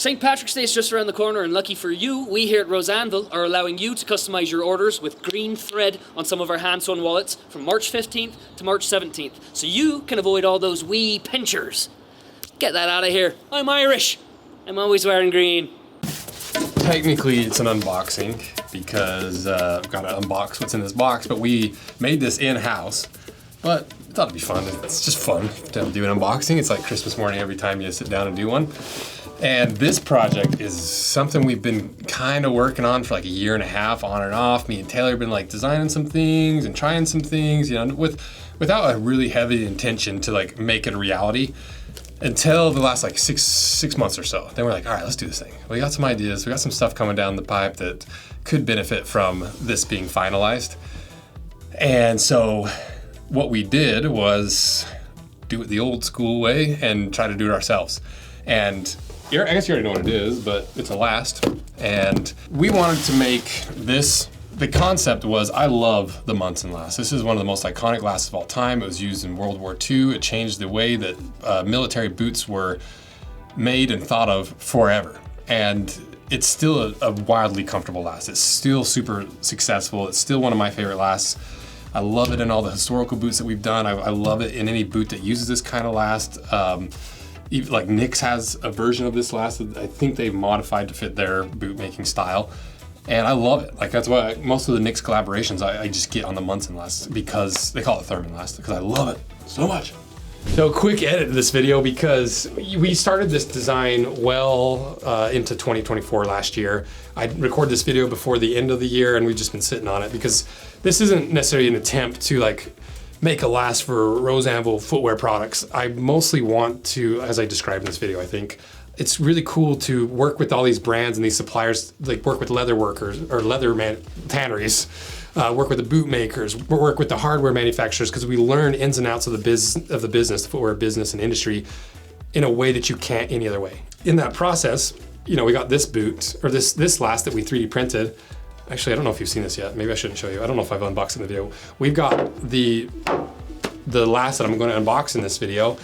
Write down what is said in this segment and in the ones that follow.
St. Patrick's Day is just around the corner, and lucky for you, we here at Rose Anvil are allowing you to customise your orders with green thread on some of our hand-sewn wallets from March 15th to March 17th, so you can avoid all those wee pinchers. Get that out of here. I'm Irish. I'm always wearing green. Technically, it's an unboxing because I've got to unbox what's in this box, but we made this in-house. But I thought it'd be fun. It's just fun to do an unboxing. It's like Christmas morning every time you sit down and do one. And this project is something we've been kind of working on for like a year and a half, on and off. Me and Taylor have been like designing some things and trying some things, you know, without a really heavy intention to like make it a reality until the last like six months or so. Then we're like, all right, let's do this thing. We got some ideas. We got some stuff coming down the pipe that could benefit from this being finalized. And so what we did was do it the old school way and try to do it ourselves. And I guess you already know what it is, but it's a Last. And we wanted to make this, the concept was, I love the Munson Last. This is one of the most iconic lasts of all time. It was used in World War II. It changed the way that military boots were made and thought of forever. And it's still a wildly comfortable last. It's still super successful. It's still one of my favorite lasts. I love it in all the historical boots that we've done. I love it in any boot that uses this kind of last. Even, like Nix has a version of this last that I think they've modified to fit their boot making style. And I love it. Like that's why most of the Nix collaborations I just get on the Munson Last, because they call it Thurman Last, because I love it so much. So quick edit to this video because we started this design well into 2024 last year. I recorded this video before the end of the year and we've just been sitting on it because this isn't necessarily an attempt to like make a last for Rose Anvil footwear products. I mostly want to, as I described in this video, I think, it's really cool to work with all these brands and these suppliers, like work with leather workers or tanneries, work with the boot makers, work with the hardware manufacturers, because we learn ins and outs of the business, the footwear business and industry in a way that you can't any other way. In that process, you know, we got this boot, or this last that we 3D printed. Actually, I don't know if you've seen this yet. Maybe I shouldn't show you. I don't know if I've unboxed it in the video. We've got the last that I'm going to unbox in this video.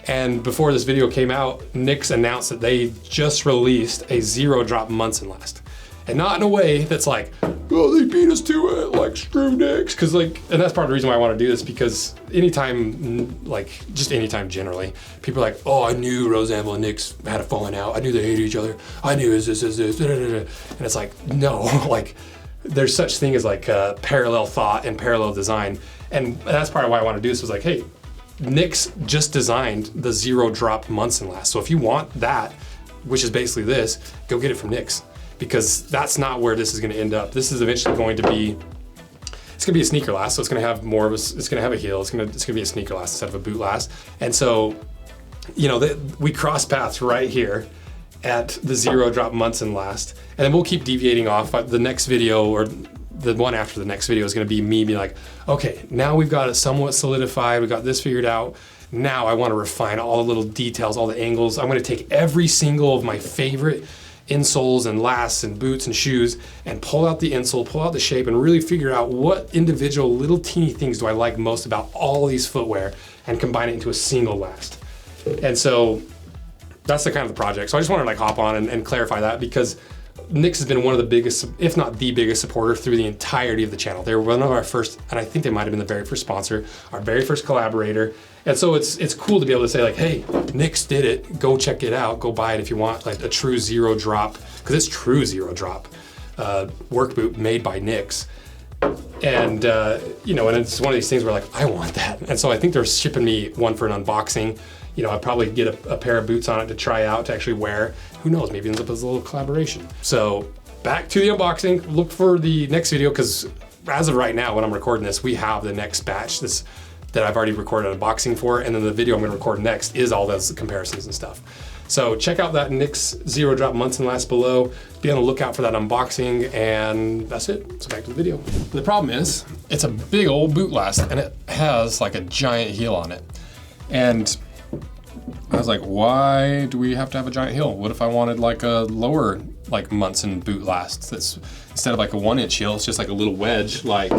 And before this video came out, Nix announced that they just released a zero drop Munson Last. And not in a way that's like, oh, they beat us to it, like screw Nix. Cause like, and that's part of the reason why I want to do this, because anytime, like just anytime generally, people are like, oh, I knew Rose Anvil and Nix had a falling out. I knew they hated each other. I knew this. And it's like, no, like there's such thing as like parallel thought and parallel design. And that's part of why I want to do this was like, hey, Nix just designed the zero drop Munson Last. So if you want that, which is basically this, go get it from Nix. Because that's not where this is going to end up. This is eventually going to be, it's going to be a sneaker last, so it's going to have more of a, it's going to have a heel, it's going to be a sneaker last instead of a boot last. And so, you know, we cross paths right here at the zero drop Munson Last, and then we'll keep deviating off. The next video, or the one after the next video, is going to be me being like, okay, now we've got it somewhat solidified, we got this figured out. Now I want to refine all the little details, all the angles. I'm going to take every single of my favorite insoles and lasts and boots and shoes and pull out the insole, pull out the shape, and really figure out what individual little teeny things do I like most about all these footwear and combine it into a single last. And so that's the kind of the project. So I just wanted to like hop on and clarify that, because Nix has been one of the biggest, if not the biggest supporter through the entirety of the channel. They were one of our first, and I think they might've been the very first sponsor, our very first collaborator. And so it's cool to be able to say like, hey, Nix did it, go check it out, go buy it if you want like a true zero drop, because it's true zero drop work boot made by Nix. And you know, and it's one of these things where like, I want that. And so I think they're shipping me one for an unboxing. You know, I'd probably get a pair of boots on it to try out, to actually wear. Who knows, maybe it ends up as a little collaboration. So back to the unboxing. Look for the next video, because as of right now, when I'm recording this, we have the next batch that I've already recorded an unboxing for, and then the video I'm gonna record next is all those comparisons and stuff. So check out that Nix zero drop Munson Last below. Be on the lookout for that unboxing, and that's it. So back to the video. The problem is, it's a big old boot last, and it has like a giant heel on it. And I was like, why do we have to have a giant heel? What if I wanted like a lower like Munson boot last that's instead of like a 1-inch heel, it's just like a little wedge. Like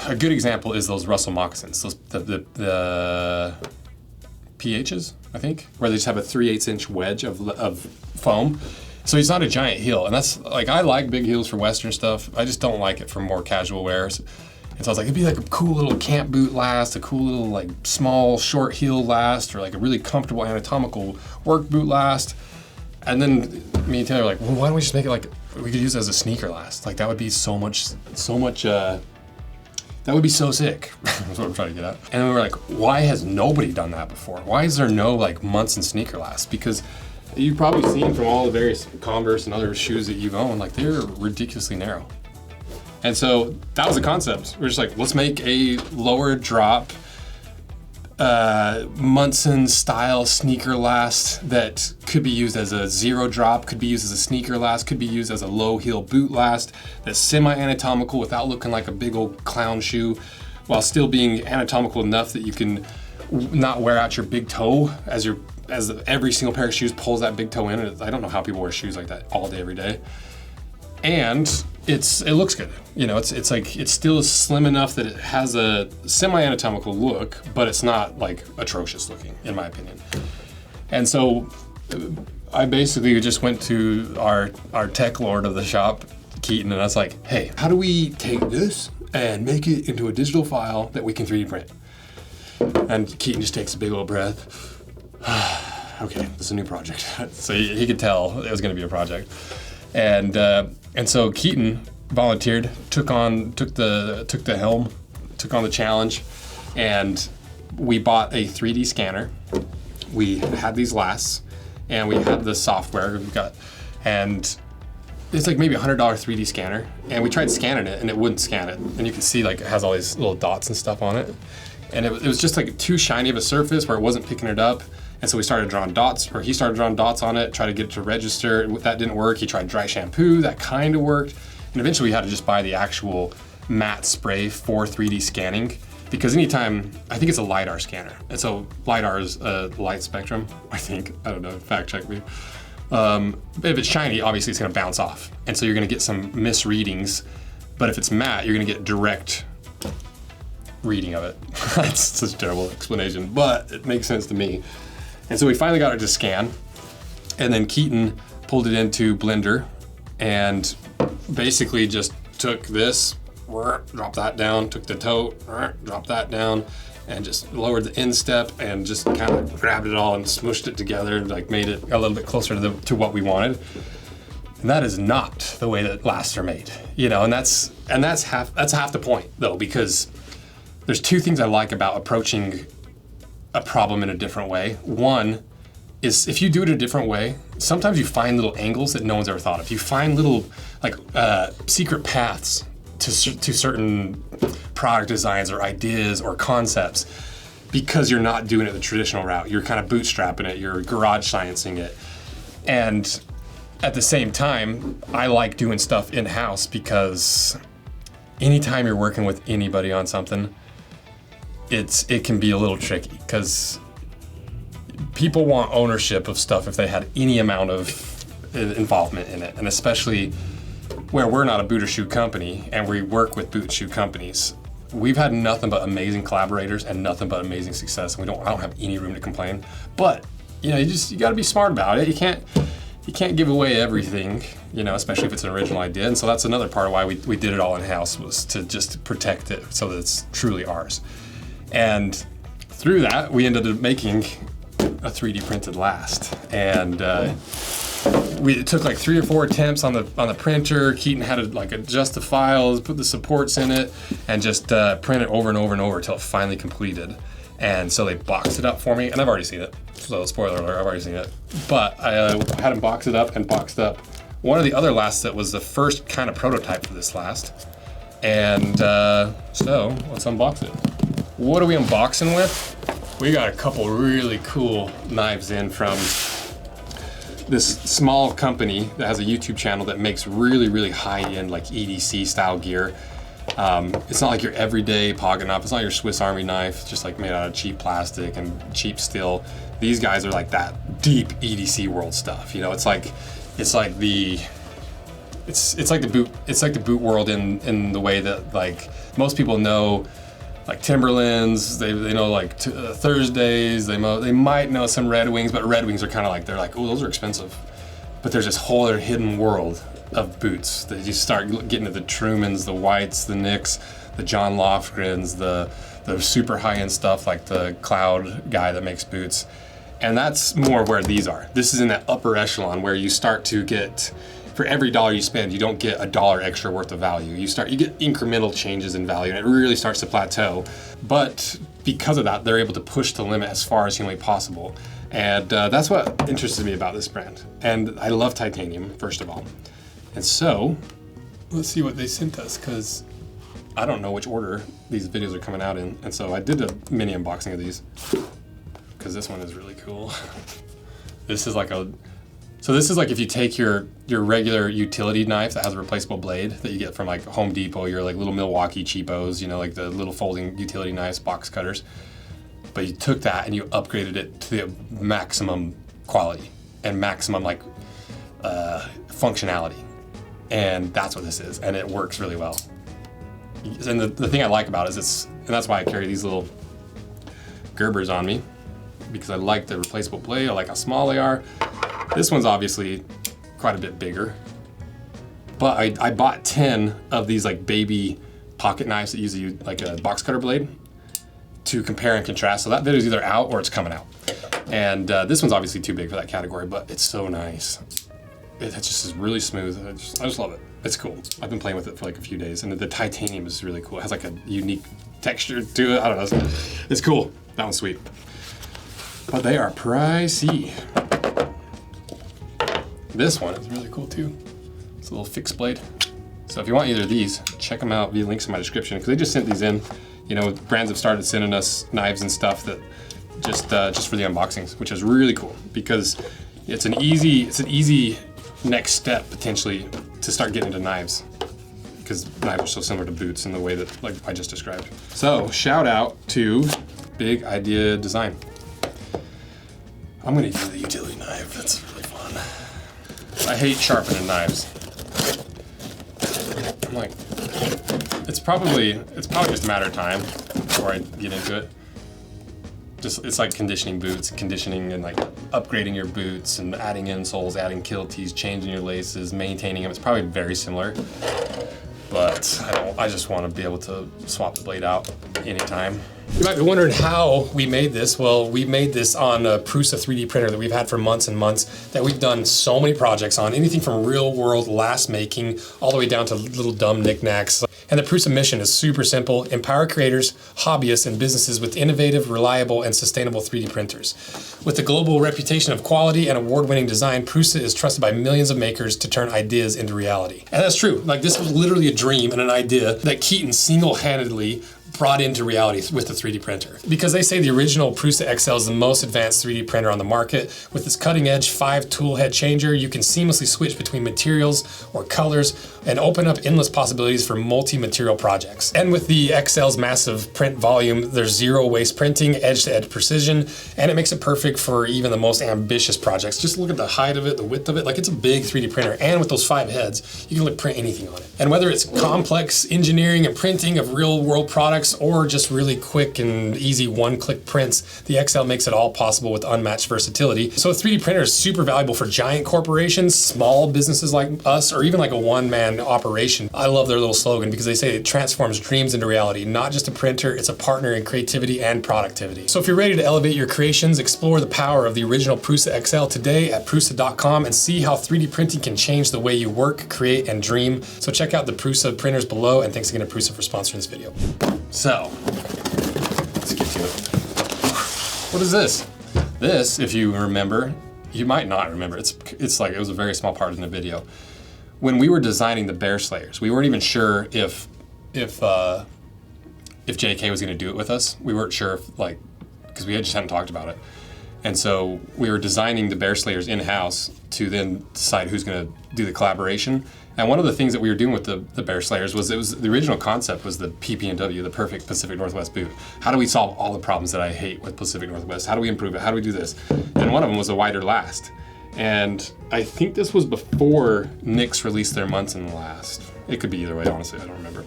a good example is those Russell moccasins, those the PHs, I think, where they just have a 3/8 inch wedge of foam. So it's not a giant heel, and that's like, I like big heels for Western stuff. I just don't like it for more casual wears. And so I was like, it'd be like a cool little camp boot last, a cool little like small short heel last, or like a really comfortable anatomical work boot last. And then me and Taylor were like, well, why don't we just make it like, we could use it as a sneaker last. Like that would be so much, that would be so sick. That's what I'm trying to get at. And we were like, why has nobody done that before? Why is there no like Munson sneaker last? Because you've probably seen from all the various Converse and other shoes that you've owned, like they're ridiculously narrow. And so that was the concept. We're just like, let's make a lower drop, Munson style sneaker last that could be used as a zero drop, could be used as a sneaker last, could be used as a low heel boot last that's semi-anatomical without looking like a big old clown shoe, while still being anatomical enough that you can not wear out your big toe as every single pair of shoes pulls that big toe in. I don't know how people wear shoes like that all day, every day. And it looks good. You know, it's like, it's still slim enough that it has a semi-anatomical look, but it's not like atrocious looking, in my opinion. And so I basically just went to our tech lord of the shop, Keaton, and I was like, hey, how do we take this and make it into a digital file that we can 3D print? And Keaton just takes a big old breath. Okay, this is a new project. So he could tell it was going to be a project. And so Keaton volunteered, took the helm, took on the challenge, and we bought a 3D scanner. We had these lasts, and we had the software we got, and it's like maybe $100 3D scanner. And we tried scanning it, and it wouldn't scan it. And you can see like it has all these little dots and stuff on it. And it was just like too shiny of a surface where it wasn't picking it up. And so we started drawing dots, or he started drawing dots on it, tried to get it to register. That didn't work. He tried dry shampoo, that kind of worked. And eventually we had to just buy the actual matte spray for 3D scanning, because anytime, I think it's a LiDAR scanner. And so LiDAR is a light spectrum, I think. I don't know, fact check me. If it's shiny, obviously it's gonna bounce off. And so you're gonna get some misreadings, but if it's matte, you're gonna get direct reading of it. That's such a terrible explanation, but it makes sense to me. And so we finally got it to scan, and then Keaton pulled it into Blender and basically just took this, dropped that down, took the toe, dropped that down, and just lowered the instep and just kind of grabbed it all and smushed it together and like made it a little bit closer to what we wanted. And that is not the way that lasts are made, you know. And that's half the point though, because there's two things I like about approaching a problem in a different way. One is, if you do it a different way, sometimes you find little angles that no one's ever thought of. You find little like secret paths to certain product designs or ideas or concepts, because you're not doing it the traditional route. You're kind of bootstrapping it, you're garage sciencing it. And at the same time, I like doing stuff in-house, because anytime you're working with anybody on something, it can be a little tricky, because people want ownership of stuff if they had any amount of involvement in it. And especially where we're not a boot or shoe company and we work with boot shoe companies, we've had nothing but amazing collaborators and nothing but amazing success, and I don't have any room to complain. But you know, you got to be smart about it. You can't give away everything, you know, especially if it's an original idea. And so that's another part of why we did it all in-house, was to just protect it so that it's truly ours. And through that, we ended up making a 3D printed last. And it took like 3 or 4 attempts on the printer. Keaton had to like adjust the files, put the supports in it, and just print it over and over and over until it finally completed. And so they boxed it up for me, and I've already seen it. So spoiler alert, I've already seen it. But I had them box it up and boxed up one of the other lasts that was the first kind of prototype for this last. And so let's unbox it. What are we unboxing with? We got a couple really cool knives in from this small company that has a YouTube channel that makes really, really high-end like EDC style gear. It's not like your everyday pocket knife. It's not your Swiss Army knife, just like made out of cheap plastic and cheap steel. These guys are like that deep EDC world stuff. You know, it's like the boot world in the way that like most people know like Timberlands, they know like Thursdays, they might know some Red Wings, but Red Wings are kind of like, they're like, oh, those are expensive. But there's this whole other hidden world of boots that you start getting to the Trumans, the Whites, the Nicks, the John Lofgrens, the super high-end stuff like the Cloud guy that makes boots. And that's more where these are. This is in that upper echelon where you start to get, for every dollar you spend, you don't get $1 extra worth of value. You get incremental changes in value, and it really starts to plateau. But because of that, they're able to push the limit as far as humanly possible. And that's what interested me about this brand. And I love titanium, first of all. And so, let's see what they sent us, because I don't know which order these videos are coming out in. And so I did a mini unboxing of these, because this one is really cool. This is like if you take your regular utility knife that has a replaceable blade that you get from like Home Depot, your like little Milwaukee cheapos, you know, like the little folding utility knives, box cutters. But you took that and you upgraded it to the maximum quality and maximum like functionality. And that's what this is, and it works really well. And the thing I like about it is and that's why I carry these little Gerbers on me, because I like the replaceable blade, I like how small they are. This one's obviously quite a bit bigger, but I bought 10 of these like baby pocket knives that use like a box cutter blade to compare and contrast. So that video's either out or it's coming out. And this one's obviously too big for that category, but it's so nice. It just is really smooth. I just love it. It's cool. I've been playing with it for like a few days, and the titanium is really cool. It has like a unique texture to it. I don't know. It's cool. That one's sweet. But they are pricey. This one is really cool too. It's a little fixed blade. So if you want either of these, check them out via links in my description, because they just sent these in. You know, brands have started sending us knives and stuff that just for the unboxings, which is really cool, because it's an easy next step potentially to start getting into knives, because knives are so similar to boots in the way that like I just described. So shout out to Big Idea Design. I'm gonna use the utility knife. That's really fun. I hate sharpening knives. I'm like, it's probably just a matter of time before I get into it. It's like conditioning boots, and like upgrading your boots and adding insoles, adding kill tees, changing your laces, maintaining them. It's probably very similar, but I just want to be able to swap the blade out anytime. You might be wondering how we made this. Well, we made this on a Prusa 3D printer that we've had for months and months, that we've done so many projects on, anything from real world last making all the way down to little dumb knickknacks. And the Prusa mission is super simple: empower creators, hobbyists, and businesses with innovative, reliable, and sustainable 3D printers. With a global reputation of quality and award-winning design, Prusa is trusted by millions of makers to turn ideas into reality. And that's true. Like, this was literally a dream and an idea that Keaton single-handedly brought into reality with the 3D printer. Because they say the original Prusa XL is the most advanced 3D printer on the market. With its cutting-edge 5-tool head changer, you can seamlessly switch between materials or colors and open up endless possibilities for multi-material projects. And with the XL's massive print volume, there's zero waste printing, edge-to-edge precision, and it makes it perfect for even the most ambitious projects. Just look at the height of it, the width of it. Like, it's a big 3D printer, and with those 5 heads, you can print anything on it. And whether it's complex engineering and printing of real-world products, or just really quick and easy one-click prints, the XL makes it all possible with unmatched versatility. So a 3D printer is super valuable for giant corporations, small businesses like us, or even like a one-man operation. I love their little slogan, because they say it transforms dreams into reality. Not just a printer, it's a partner in creativity and productivity. So if you're ready to elevate your creations, explore the power of the original Prusa XL today at prusa.com and see how 3D printing can change the way you work, create, and dream. So check out the Prusa printers below, and thanks again to Prusa for sponsoring this video. So, let's get to it. What is this? This, if you remember, you might not remember, it's like, it was a very small part in the video. When we were designing the Bear Slayers, we weren't even sure if JK was gonna do it with us. We weren't sure if, like, because we just hadn't talked about it. And so we were designing the Bear Slayers in-house to then decide who's gonna do the collaboration. And one of the things that we were doing with the Bear Slayers was, the original concept was the PP&W, the perfect Pacific Northwest boot. How do we solve all the problems that I hate with Pacific Northwest? How do we improve it? How do we do this? And one of them was a wider last. And I think this was before Nicks released their Munson Last. It could be either way, honestly, I don't remember.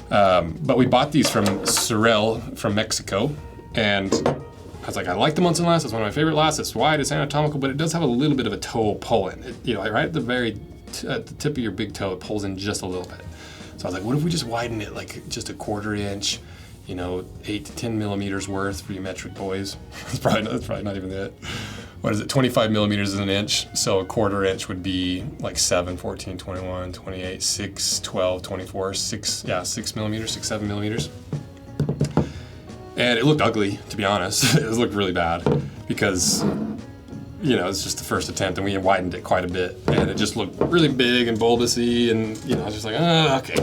But we bought these from Sorel from Mexico, and I was like, I like the Munson Last. It's one of my favorite lasts. It's wide, it's anatomical, but it does have a little bit of a toe pull in. Right at the at the tip of your big toe, it pulls in just a little bit. So I was like, what if we just widen it like just a 1/4 inch, 8 to 10 millimeters worth for you metric boys. That's probably not even it. What is it? 25 millimeters is an inch. So a 1/4 inch would be like 7, 14, 21, 28, 6, 12, 24, 6 millimeters, 6, 7 millimeters. And it looked ugly, to be honest. It looked really bad because, it's just the first attempt, and we widened it quite a bit, and it just looked really big and bulbousy, and I was just like, okay.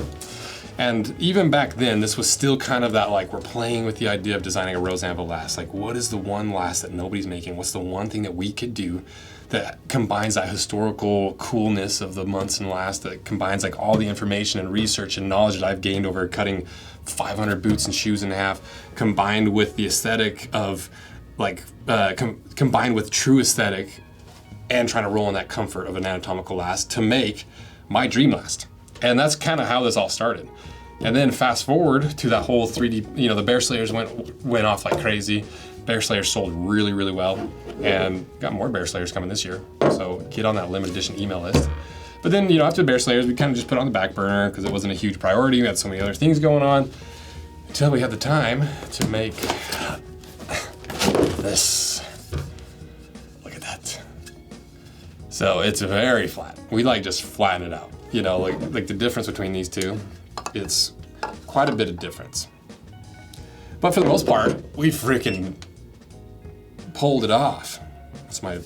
And even back then, this was still kind of that, like, we're playing with the idea of designing a rose anvil last. Like, what is the one last that nobody's making? What's the one thing that we could do that combines that historical coolness of the Munson Last, that combines like all the information and research and knowledge that I've gained over cutting 500 boots and shoes in half, combined with the aesthetic of combined with true aesthetic and trying to roll in that comfort of an anatomical last to make my dream last. And that's kind of how this all started. And then fast forward to that whole 3D, the Bear Slayers went off like crazy. Bear Slayers sold really, really well, and got more Bear Slayers coming this year. So get on that limited edition email list. But then, after Bear Slayers, we kind of just put it on the back burner because it wasn't a huge priority. We had so many other things going on until we had the time to make this. Look at that. So it's very flat. We just flatten it out. Like the difference between these two, it's quite a bit of difference. But for the most part, we freaking pulled it off. That's my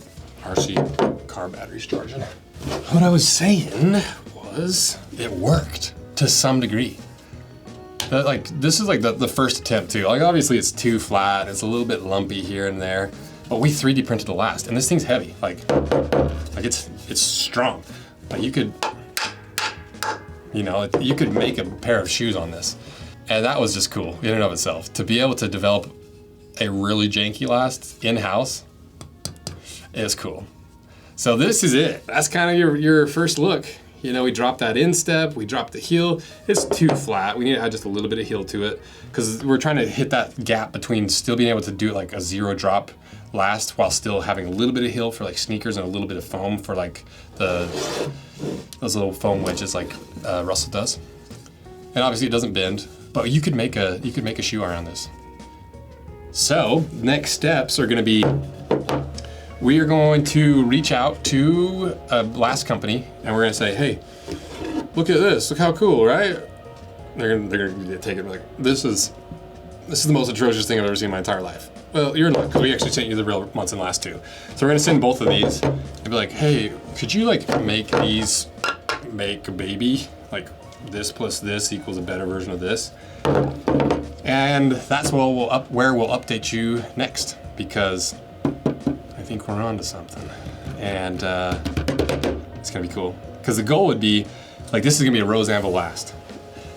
RC car batteries charging. What I was saying was it worked to some degree. This is the first attempt too. Obviously it's too flat, it's a little bit lumpy here and there, but we 3D printed the last, and this thing's heavy. It's strong. You could make a pair of shoes on this. And that was just cool in and of itself. To be able to develop a really janky last in-house is cool. So this is it. That's kind of your first look. We dropped that instep, we dropped the heel. It's too flat. We need to add just a little bit of heel to it because we're trying to hit that gap between still being able to do like a 0 drop last while still having a little bit of heel for like sneakers and a little bit of foam for like those little foam wedges like Russell does. And obviously it doesn't bend, but you could make a shoe around this. So next steps are going to be, we are going to reach out to a last company and we're going to say, hey, look at this, look how cool, right? They're gonna take it like, this is the most atrocious thing I've ever seen in my entire life. Well, you're not, because we actually sent you the real Munson Last too. So we're gonna send both of these and be like, hey, could you make a baby? Like this plus this equals a better version of this. And that's where we'll update you next, because I think we're on to something. And it's gonna be cool. Because the goal would be, this is gonna be a rose anvil last.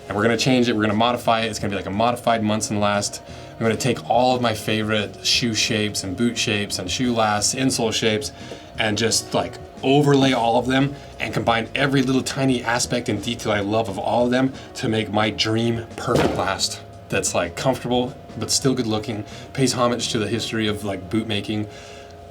And we're gonna change it, we're gonna modify it. It's gonna be like a modified Munson Last. I'm gonna take all of my favorite shoe shapes and boot shapes and shoe lasts, insole shapes, and just overlay all of them and combine every little tiny aspect and detail I love of all of them to make my dream perfect last. That's comfortable, but still good looking, pays homage to the history of boot making.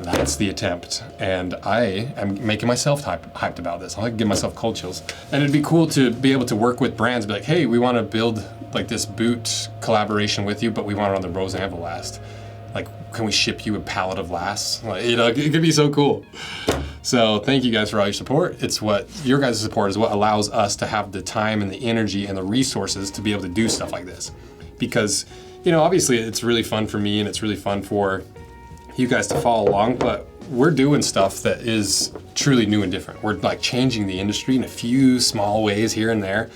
That's the attempt. And I am making myself hyped about this. I give myself cold chills. And it'd be cool to be able to work with brands, be like, hey, we want to build this boot collaboration with you, but we want it on the rose anvil last. Can we ship you a pallet of lasts? It could be so cool. So thank you guys for all your support. It's what your guys' support is what allows us to have the time and the energy and the resources to be able to do stuff like this. Because, obviously it's really fun for me and it's really fun for you guys to follow along, but we're doing stuff that is truly new and different. We're changing the industry in a few small ways here and there,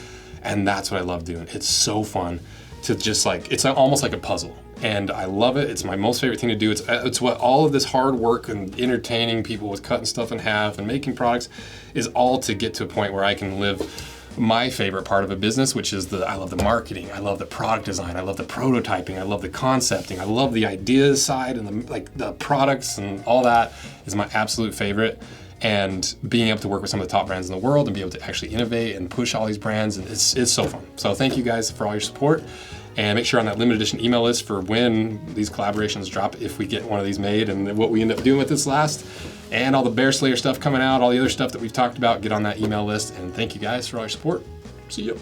and that's what I love doing. It's so fun to just it's almost like a puzzle, and I love it. It's my most favorite thing to do. It's what all of this hard work and entertaining people with cutting stuff in half and making products is all to get to a point where I can live my favorite part of a business, which is I love the marketing, I love the product design, I love the prototyping, I love the concepting, I love the ideas side and the products and all that is my absolute favorite. and being able to work with some of the top brands in the world and be able to actually innovate and push all these brands, and it's so fun. So thank you guys for all your support, and make sure on that limited edition email list for when these collaborations drop, if we get one of these made, and what we end up doing with this last, and all the Bear Slayer stuff coming out, all the other stuff that we've talked about, get on that email list. And thank you guys for all your support. See you.